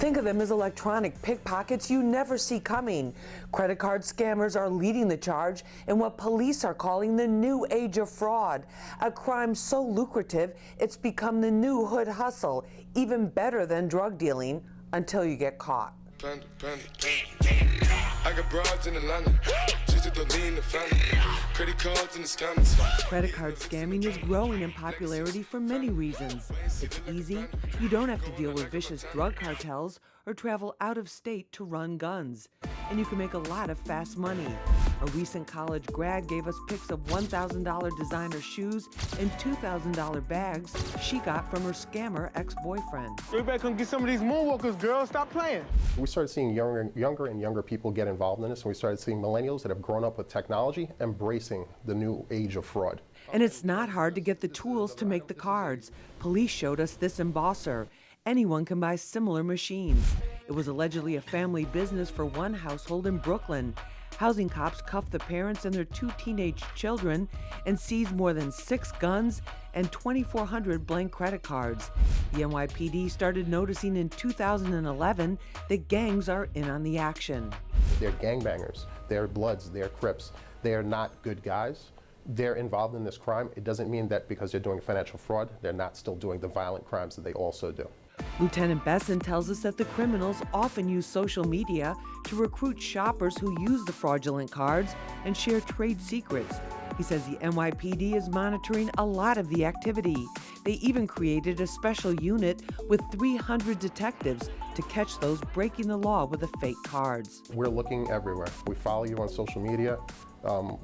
Think of them as electronic pickpockets you never see coming. Credit card scammers are leading the charge in what police are calling the new age of fraud, a crime so lucrative it's become the new hood hustle, even better than drug dealing until you get caught. I got broads in Atlanta, just to lean the family. Credit cards and the scammers. Credit card scamming is growing in popularity for many reasons. It's easy, you don't have to deal with vicious drug cartels or travel out of state to run guns. And you can make a lot of fast money. A recent college grad gave us pics of $1,000 designer shoes and $2,000 bags she got from her scammer ex-boyfriend. You better come get some of these moonwalkers, girl. Stop playing. We started seeing younger and younger people get involved in this, and we started seeing millennials that have grown up with technology embracing the new age of fraud. And it's not hard to get the tools to make the cards. Police showed us this embosser. Anyone can buy similar machines. It was allegedly a family business for one household in Brooklyn. Housing cops cuffed the parents and their 2 teenage children and seized more than 6 guns and 2,400 blank credit cards. The NYPD started noticing in 2011 that gangs are in on the action. They're gangbangers, they're Bloods, they're Crips. They are not good guys. They're involved in this crime. It doesn't mean that because they're doing financial fraud, they're not still doing the violent crimes that they also do. Lieutenant Besson tells us that the criminals often use social media to recruit shoppers who use the fraudulent cards and share trade secrets. He says the NYPD is monitoring a lot of the activity. They even created a special unit with 300 detectives to catch those breaking the law with the fake cards. We're looking everywhere. We follow you on social media,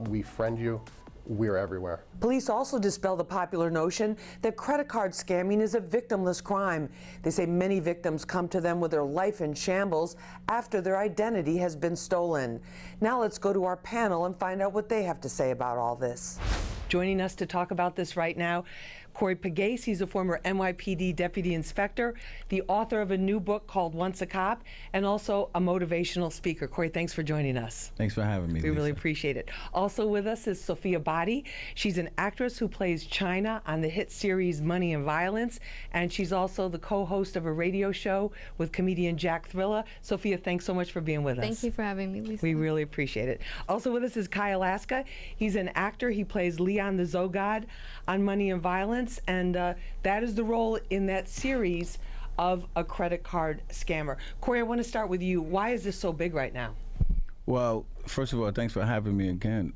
we friend you. We're everywhere. Police also dispel the popular notion that credit card scamming is a victimless crime. They say many victims come to them with their life in shambles after their identity has been stolen. Now let's go to our panel and find out what they have to say about all this. Joining us to talk about this right now, Corey Pegues. He's a former NYPD deputy inspector, the author of a new book called Once a Cop, and also a motivational speaker. Corey, thanks for joining us. Thanks for having me, We Lisa. really appreciate it. Also with us is Sohia Body. She's an actress who plays China on the hit series Money and Violence, and she's also the co-host of a radio show with comedian Jack Thrilla. Sohia, thanks so much for being with us. Thank you for having me, Lisa. We really appreciate it. Also with us is Kai Alaska. He's an actor. He plays Leon the Zogod on Money and Violence, and that is the role in that series of a credit card scammer. Corey, I want to start with you. Why is this so big right now? Well, first of all, thanks for having me again.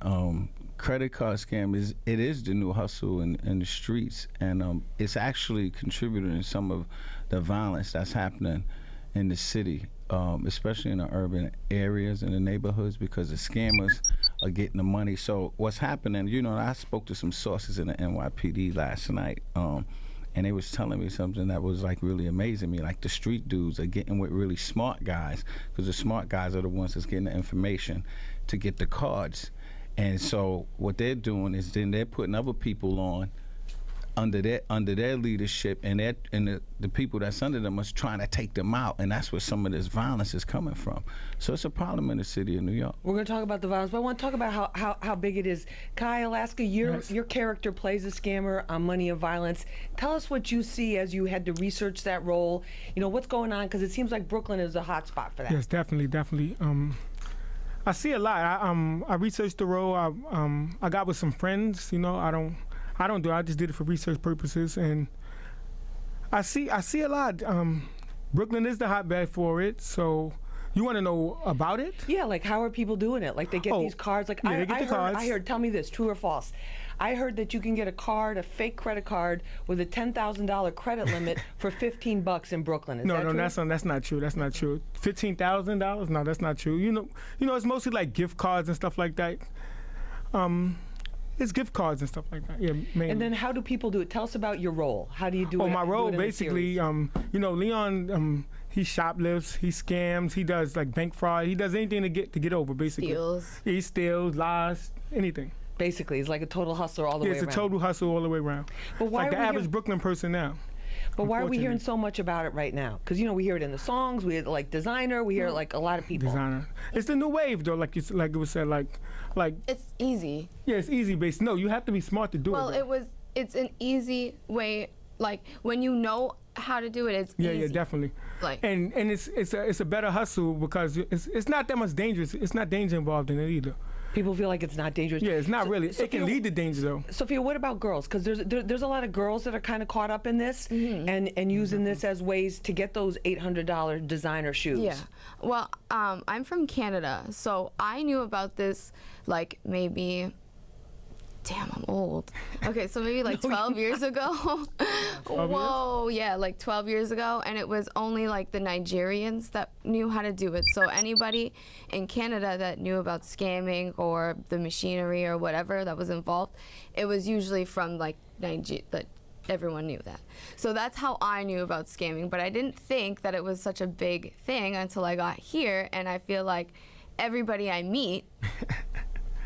Credit card scam is the new hustle in the streets, and it's actually contributing to some of the violence that's happening in the city, especially in the urban areas and the neighborhoods, because the scammers are getting the money. So what's happening, you know, I spoke to some sources in the NYPD last night, and they was telling me something that was like really amazing me. Like the street dudes are getting with really smart guys, because the smart guys are the ones that's getting the information to get the cards. And so what they're doing is then they're putting other people on under their leadership, and the people that's under them is trying to take them out, and that's where some of this violence is coming from. So it's a problem in the city of New York. We're going to talk about the violence, but I want to talk about how big it is. Kai Alaska, your character plays a scammer on Money and Violence. Tell us what you see as you had to research that role. You know, what's going on, because it seems like Brooklyn is a hot spot for that. Yes, definitely. I see a lot. I researched the role. I got with some friends. You know, I don't do it. I just did it for research purposes, and I see a lot. Brooklyn is the hotbed for it, so you want to know about it? Yeah, like how are people doing it? Like they get these cards. Like yeah, they get the cards. I heard. Tell me this, true or false? I heard that you can get a card, a fake credit card, with a $10,000 credit limit for $15 in Brooklyn. Is that true? That's not true. That's not true. $15,000? No, that's not true. You know, it's mostly like gift cards and stuff like that. It's gift cards and stuff like that. Yeah, mainly. And then how do people do it? Tell us about your role. How do you do it? Oh, my role basically, you know, Leon, he shoplifts, he scams, he does like bank fraud, he does anything to get over basically. Steals. Yeah, he steals, lies, anything. Basically, it's like a total hustler all the way around. Yeah, it's a total hustle all the way around. But why like the average Brooklyn person now. But why are we hearing so much about it right now? Because, you know, we hear it in the songs, we hear it like designer, we hear it like a lot of people. Designer. It's the new wave, though, like it was said, like. It's easy. Yeah, it's easy based. No, you have to be smart to do it. Well, it's an easy way, like when you know how to do it, it's easy. Yeah, definitely. Like, and it's a better hustle because it's not that much dangerous. It's not danger involved in it either. People feel like it's not dangerous. Yeah, it's not really. It Sophia, can lead to danger though. Sophia, what about girls? Because there's a lot of girls that are kind of caught up in this and using this as ways to get those $800 designer shoes. yeah. Well, I'm from Canada, so I knew about this like maybe. Damn, I'm old. Okay, so maybe like 12 years ago. Whoa, yeah, like 12 years ago. And it was only like the Nigerians that knew how to do it. So anybody in Canada that knew about scamming or the machinery or whatever that was involved, it was usually from like Nigeria. Everyone knew that. So that's how I knew about scamming. But I didn't think that it was such a big thing until I got here. And I feel like everybody I meet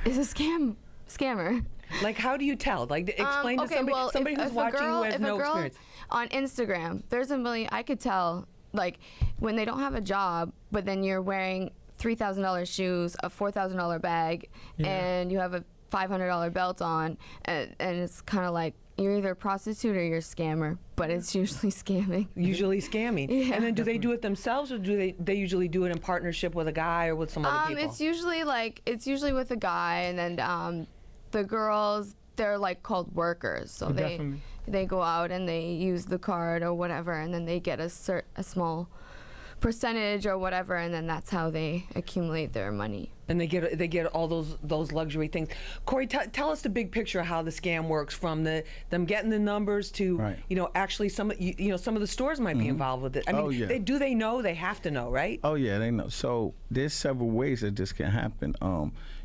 is a scammer. Like, how do you tell? Like, explain to somebody who's watching who has no experience. On Instagram, there's a million. I could tell, like, when they don't have a job, but then you're wearing $3,000 shoes, a $4,000 bag, and you have a $500 belt on, and it's kind of like you're either a prostitute or you're a scammer, but it's usually scamming. Usually scamming. Yeah. And then do they do it themselves, or do they usually do it in partnership with a guy or with some other people? It's usually with a guy, and then the girls, they're like called workers, so they go out and they use the card or whatever, and then they get a small percentage or whatever, and then that's how they accumulate their money. And they get all those luxury things. Corey, tell us the big picture of how the scam works, from them getting the numbers to actually some of the stores might be involved with it. I mean, they know? They have to know, right? Oh yeah, they know. So there's several ways that this can happen.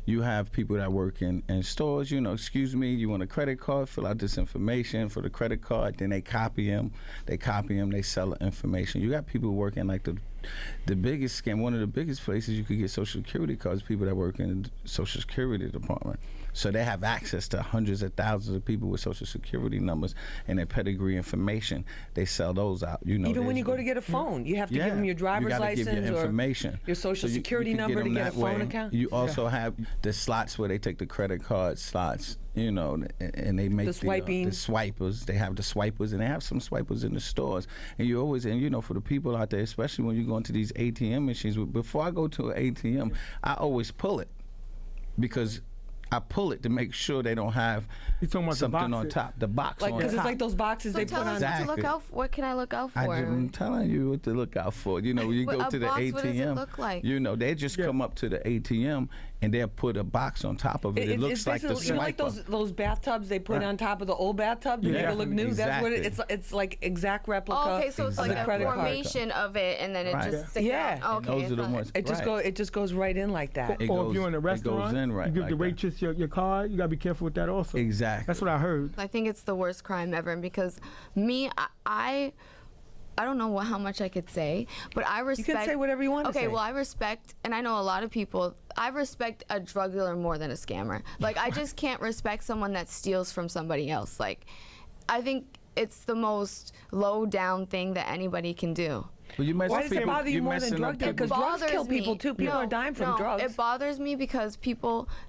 You have people that work in stores, excuse me, you want a credit card, fill out this information for the credit card, then they copy them, they sell the information. You got people working like the biggest scam, one of the biggest places you could get Social Security cards, people that work in the Social Security department. So they have access to hundreds of thousands of people with Social Security numbers and their pedigree information. They sell those out. Even when you go to get a phone, you have to give them your driver's license give your information, or your Social Security number to get a phone account. You also have the slots where they take the credit card slots, and they make the swipers. They have the swipers, and they have some swipers in the stores. And you always, for the people out there, especially when you go into these ATM machines, before I go to an ATM, I always pull it, because I pull it to make sure they don't have something on top. The box on top. Because it's like those boxes they put on. Exactly. To look out for. What can I look out for? I'm telling you what to look out for. When you go to the ATM, what does it look like? They just come up to the ATM and they'll put a box on top of it. It looks like the swiper. Like those bathtubs they put on top of the old bathtub to make it look new. Exactly. That's what it's like, exact replica. Okay, so it's like a formation of it, and then it just sticks out. Okay, those are the ones. It just goes right in like that. Or if you're in a restaurant, you give the waitress your card. You gotta be careful with that also. Exactly. That's what I heard. I think it's the worst crime ever, because I don't know how much I could say, but I respect. You can say whatever you want to say. Okay, well, I respect, and I know a lot of people, I respect a drug dealer more than a scammer. Like, I just can't respect someone that steals from somebody else. Like, I think it's the most low-down thing that anybody can do. Well, why does it bother you more than drug dealers? Because drugs kill people, too. People are dying from drugs. It bothers me because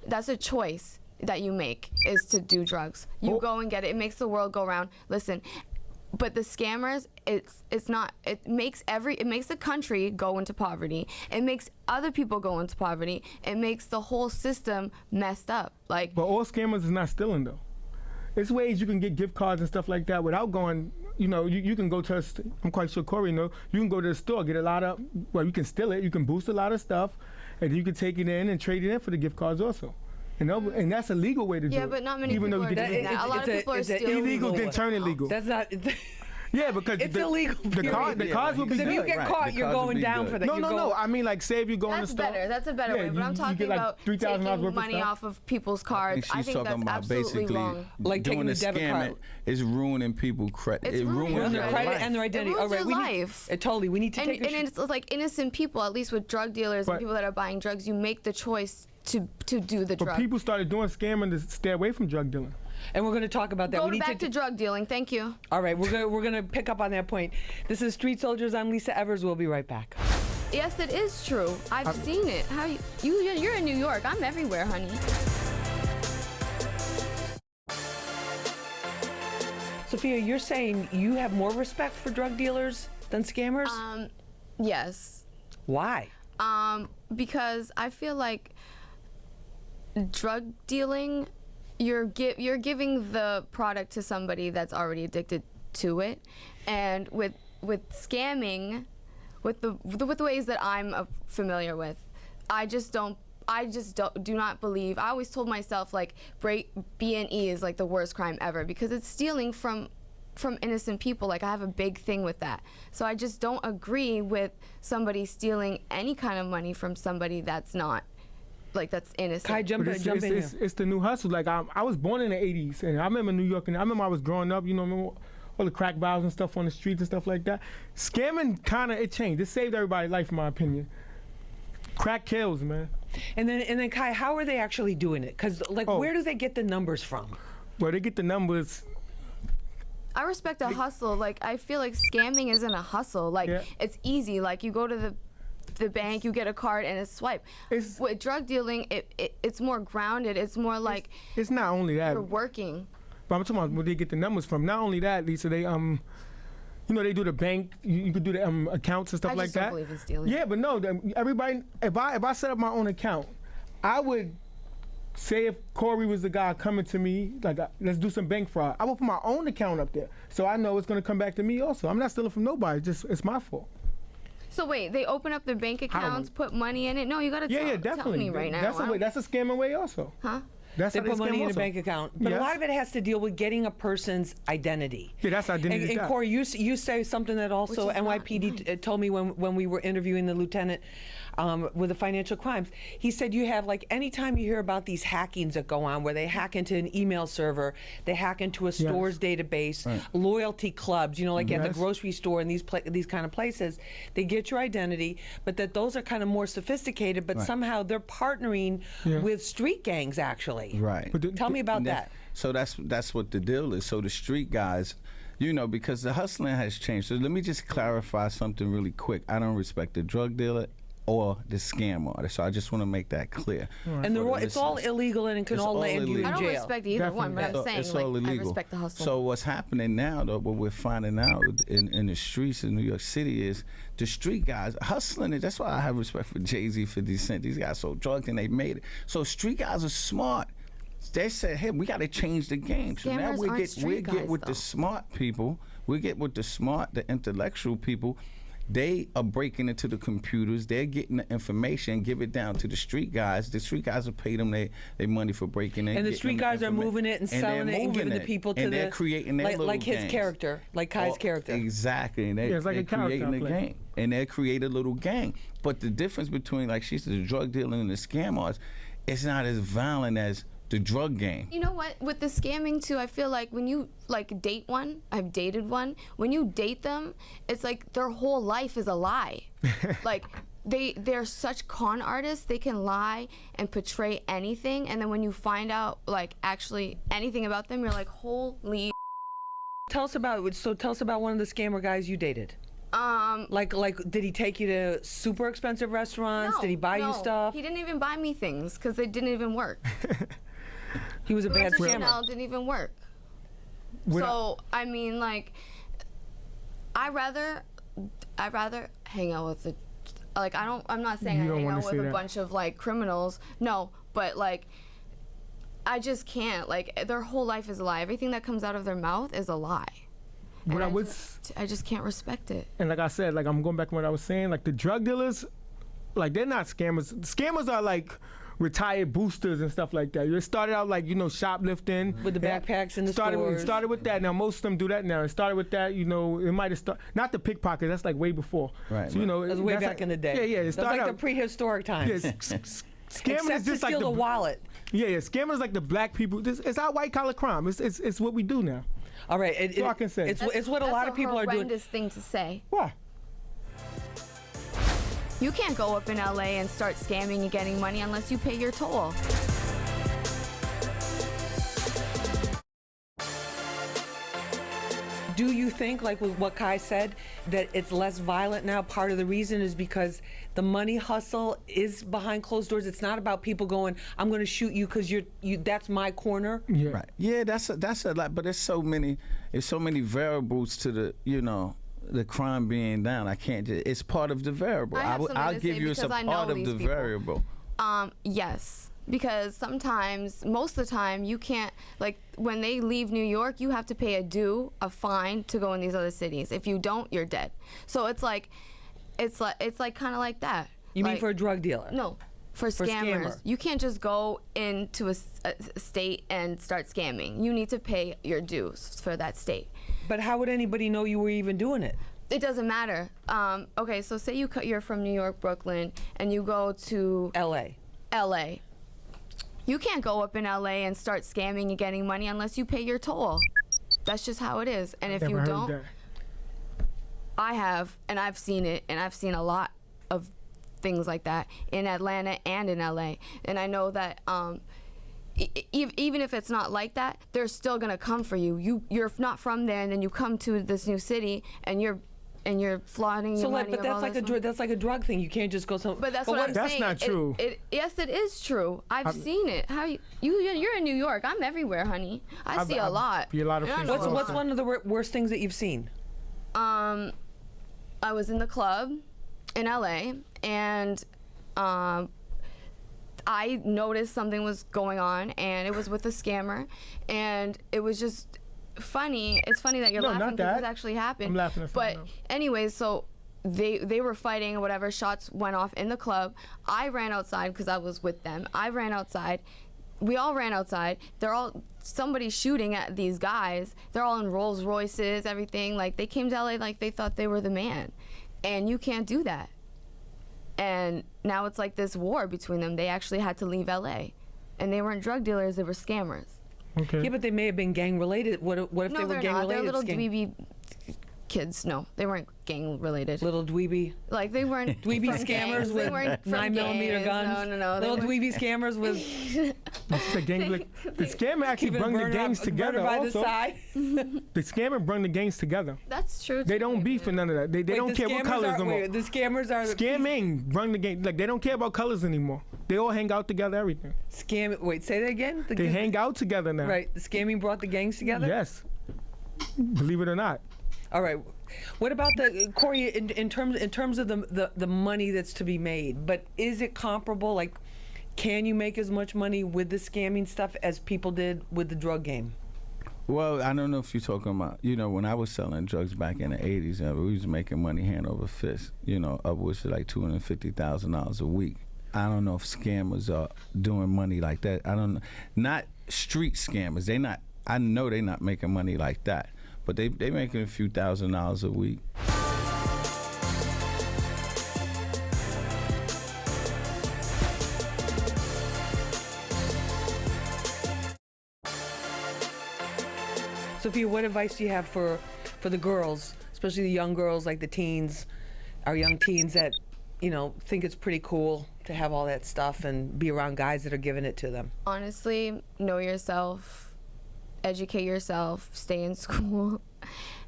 that's a choice that you make, is to do drugs. You go and get it. It makes the world go round. Listen, but the scammers, it's not. It makes the country go into poverty. It makes other people go into poverty. It makes the whole system messed up. But all scammers is not stealing though. It's ways you can get gift cards and stuff like that without going. You can go to. I'm quite sure Corey knows. You can go to the store, get a lot of. Well, you can steal it. You can boost a lot of stuff, and you can take it in and trade it in for the gift cards also. And that's a legal way to do it. Yeah, but not many people are doing that. A lot of people are still illegal, then turn illegal. That's not. Yeah, because it's illegal. The cards will be good. If you get caught, you're going down for that. No. I mean, like, say if you go in the store. That's a better way. But I'm talking about taking money off of people's cards. I think that's absolutely wrong. Like taking the debit card. It's ruining people's credit. It's ruining their credit and their identity. It ruins their life. Totally. We need to take. And it's like innocent people, at least with drug dealers and people that are buying drugs. You make the choice to do the drug. But people started doing scamming to stay away from drug dealing. And we're going to talk about that. Go back to drug dealing. Thank you. All right, we're going to pick up on that point. This is Street Soldiers. I'm Lisa Evers. We'll be right back. Yes, it is true. I've seen it. You're in New York. I'm everywhere, honey. Sophia, you're saying you have more respect for drug dealers than scammers? Yes. Why? Because I feel like drug dealing, you're giving the product to somebody that's already addicted to it, and with scamming, with the ways that I'm familiar with, I just do not believe. I always told myself like B&E is like the worst crime ever because it's stealing from innocent people. Like I have a big thing with that. So I just don't agree with somebody stealing any kind of money from somebody that's not, like that's innocent. Kai, jump in here. It's the new hustle. Like I was born in the 80s, and I remember New York, and I remember I was growing up, you know, remember all the crack vials and stuff on the streets and stuff like that. Scamming it changed. It saved everybody's life, in my opinion. Crack kills, man. And then Kai, how are they actually doing it? Because where do they get the numbers from? Well, they get the numbers. I respect a hustle. Like I feel like scamming isn't a hustle. Like it's easy. Like you go to the bank, you get a card and it's swipe. With drug dealing, it's more grounded. It's more like it's not only that you're working. But I'm talking about where they get the numbers from. Not only that, Lisa, they you know, they do the bank. You could do the accounts and stuff like that. I just don't believe in stealing. Yeah, but no, everybody. If I set up my own account, I would say if Corey was the guy coming to me, like let's do some bank fraud, I would put my own account up there, so I know it's gonna come back to me also. I'm not stealing from nobody. It's my fault. So wait, they open up their bank accounts, put money in it? No, you gotta tell me right now. That's a scamming way also. Huh? They put money in a bank account, but a lot of it has to deal with getting a person's identity. Yeah, that's identity. And Corey, you say something that also NYPD told me when we were interviewing the lieutenant with the financial crimes. He said you have, like, anytime you hear about these hackings that go on, where they hack into an email server, they hack into a store's database, loyalty clubs, you know, like at the grocery store and these kind of places, they get your identity, but that those are kind of more sophisticated, but somehow they're partnering with street gangs actually. Right. Tell me about that. So that's what the deal is. So the street guys, you know, because the hustling has changed. So let me just clarify something really quick. I don't respect the drug dealer or the scam artist. So I just want to make that clear. And it's all illegal and it can all land you in jail. I don't respect either one, but I'm saying it's all illegal. I respect the hustle. So what's happening now, though, what we're finding out in the streets in New York City is the street guys hustling it. That's why I have respect for Jay-Z, 50 Cent. These guys so drugged and they made it. So street guys are smart. They said, hey, we got to change the game. So now we get with the smart people. We get with the smart, the intellectual people. They are breaking into the computers. They're getting the information, give it down to the street guys. The street guys will pay them their money for breaking it. And the street guys are moving it and selling it and giving the people to they're creating their little like his games. Character, like Kai's character. Exactly. And they're it's like a creating a play. game. And they create a little gang. But the difference between, like she said, the drug dealing and the scam artists, it's not as violent as the drug game. You know what? With the scamming too, I feel like when you date one, I've dated one. When you date them, it's like their whole life is a lie. Like they're such con artists. They can lie and portray anything, and then when you find out like actually anything about them, you're like, holy. Tell us about one of the scammer guys you dated. Like, did he take you to super expensive restaurants? Did he buy you stuff? He didn't even buy me things because they didn't even work. He was a bad scammer. Chanel didn't even work. So I mean, like, I'd rather hang out with I'm not saying I hang out with a bunch of like criminals. No, but like, I just can't. Like, their whole life is a lie. Everything that comes out of their mouth is a lie. But I just can't respect it. And like I said, like I'm going back to what I was saying, like the drug dealers, like they're not scammers. Scammers are like retired boosters and stuff like that. You started out like, you know, shoplifting. With the backpacks in the stores. Started with that. Now most of them do that now. It started with that, you know, it might have started, not the pickpocket, that's like way before. Right. So, you know, that's way back in the day. Yeah. That's like the prehistoric times. Yeah, scammers Except is just to like steal the wallet. Yeah, scammers like the black people. It's our white collar crime. It's what we do now. All right. So I can say. It's what a lot of people are doing. That's a horrendous thing to say. Why? You can't go up in LA and start scamming and getting money unless you pay your toll. Do you think, like with what Kai said, that it's less violent now? Part of the reason is because the money hustle is behind closed doors. It's not about people going, I'm going to shoot you because you that's my corner. Yeah. Right. Yeah, that's a lot, but there's so many variables to the, you know, the crime being down. I can't just, it's part of the variable. I have something I'll to give say you it's a because I know part of these the people. variable. Yes, because sometimes, most of the time, you can't, like, when they leave New York, you have to pay a fine to go in these other cities. If you don't, you're dead. So it's like kind of like that. You mean Like, for a drug dealer? No, for scammer. scammers. You can't just go into a state and start scamming. You need to pay your dues for that state. But how would anybody know you were even doing it? It doesn't matter. Okay, so say you're from New York, Brooklyn, and you go to L.A. LA. You can't go up in LA and start scamming and getting money unless you pay your toll. That's just how it is. And if Never you heard don't, that. I have, and I've seen it, and I've seen a lot of things like that in Atlanta and in LA. And I know that even if it's not like that, they're still gonna come for you. You're not from there, and then you come to this new city, and you're flaunting your money. But that's like a drug thing. You can't just go some. But that's what I'm That's saying. not true. Yes, it is true. I've seen it. You're in New York. I'm everywhere, honey. I see a lot. be a lot of And I places. know What's one of the worst things that you've seen? I was in the club in LA, and I noticed something was going on, and it was with a scammer, and it was just funny. It's funny that you're No, laughing not because that. it actually happened. I'm laughing at But something else. anyways, so they were fighting or whatever. Shots went off in the club. I ran outside because I was with them. I ran outside. We all ran outside. Somebody's shooting at these guys. They're all in Rolls Royces, everything. Like, they came to LA like they thought they were the man. And you can't do that. And now it's like this war between them. They actually had to leave LA. And they weren't drug dealers, they were scammers. Okay. Yeah, but they may have been gang related. What if they No, were they're gang not. They're related? little dweeby kids. No, they weren't gang related. Little dweeby. Like, they weren't Dweeby from scammers gangs. They with weren't from 9mm gangs. guns. No. Little They weren't- dweeby scammers with The scammer actually keeping a brung the burner gangs up- together. burner by the Also, side. the scammer brung the gangs together. That's true. They too. don't beef for none of that. They Wait, don't the care what scammers colors are- no more. wait, the scammers are the Scamming brung the gang. Like, they don't care about colors anymore. They all hang out together. Everything. scam. Wait, say that again. They hang out together now. Right. The scamming brought the gangs together. Yes. Believe it or not. All right. What about the Corey in terms of the money that's to be made? But is it comparable? Like, can you make as much money with the scamming stuff as people did with the drug game? Well, I don't know if you're talking about, when I was selling drugs back in the 80s, we was making money hand over fist, upwards to like $250,000 a week. I don't know if scammers are doing money like that. I don't know. Not street scammers. I know they're not making money like that. But they making a few $1,000s a week. Sophia, what advice do you have for the girls, especially the young girls, like the teens, our young teens that, think it's pretty cool to have all that stuff and be around guys that are giving it to them? Honestly, know yourself, educate yourself, stay in school,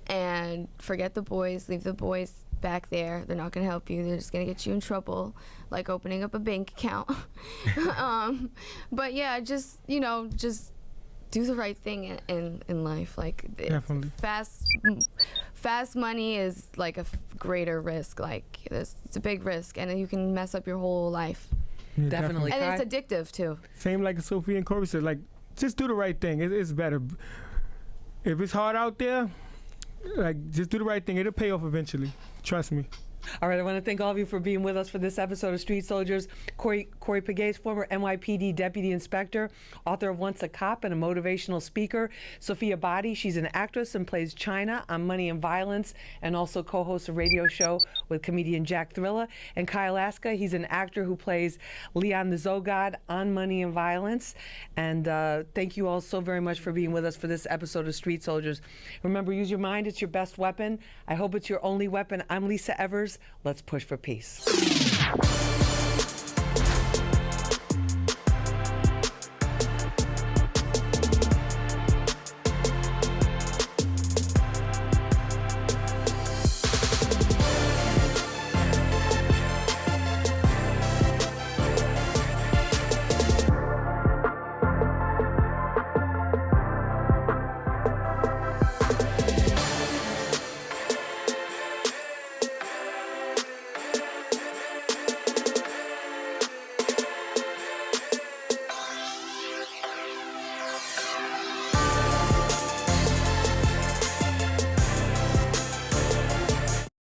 and forget the boys, leave the boys back there. They're not going to help you. They're just going to get you in trouble, like opening up a bank account. But yeah, just do the right thing in life. Like, Definitely. Fast money is like a greater risk. Like, it's a big risk, and you can mess up your whole life. Yeah, Definitely. And it's addictive too. Same like Sophia and Corey said, like, just do the right thing. It's better. If it's hard out there, like, just do the right thing. It'll pay off eventually. Trust me. All right, I want to thank all of you for being with us for this episode of Street Soldiers. Corey Pegues, former NYPD Deputy Inspector, author of Once a Cop and a motivational speaker. Sohia Body, she's an actress and plays China on Money and Violence, and also co-hosts a radio show with comedian Jack Thrilla. And Kyle Aska, he's an actor who plays Leon the Zogod on Money and Violence. And thank you all so very much for being with us for this episode of Street Soldiers. Remember, use your mind. It's your best weapon. I hope it's your only weapon. I'm Lisa Evers. Let's push for peace.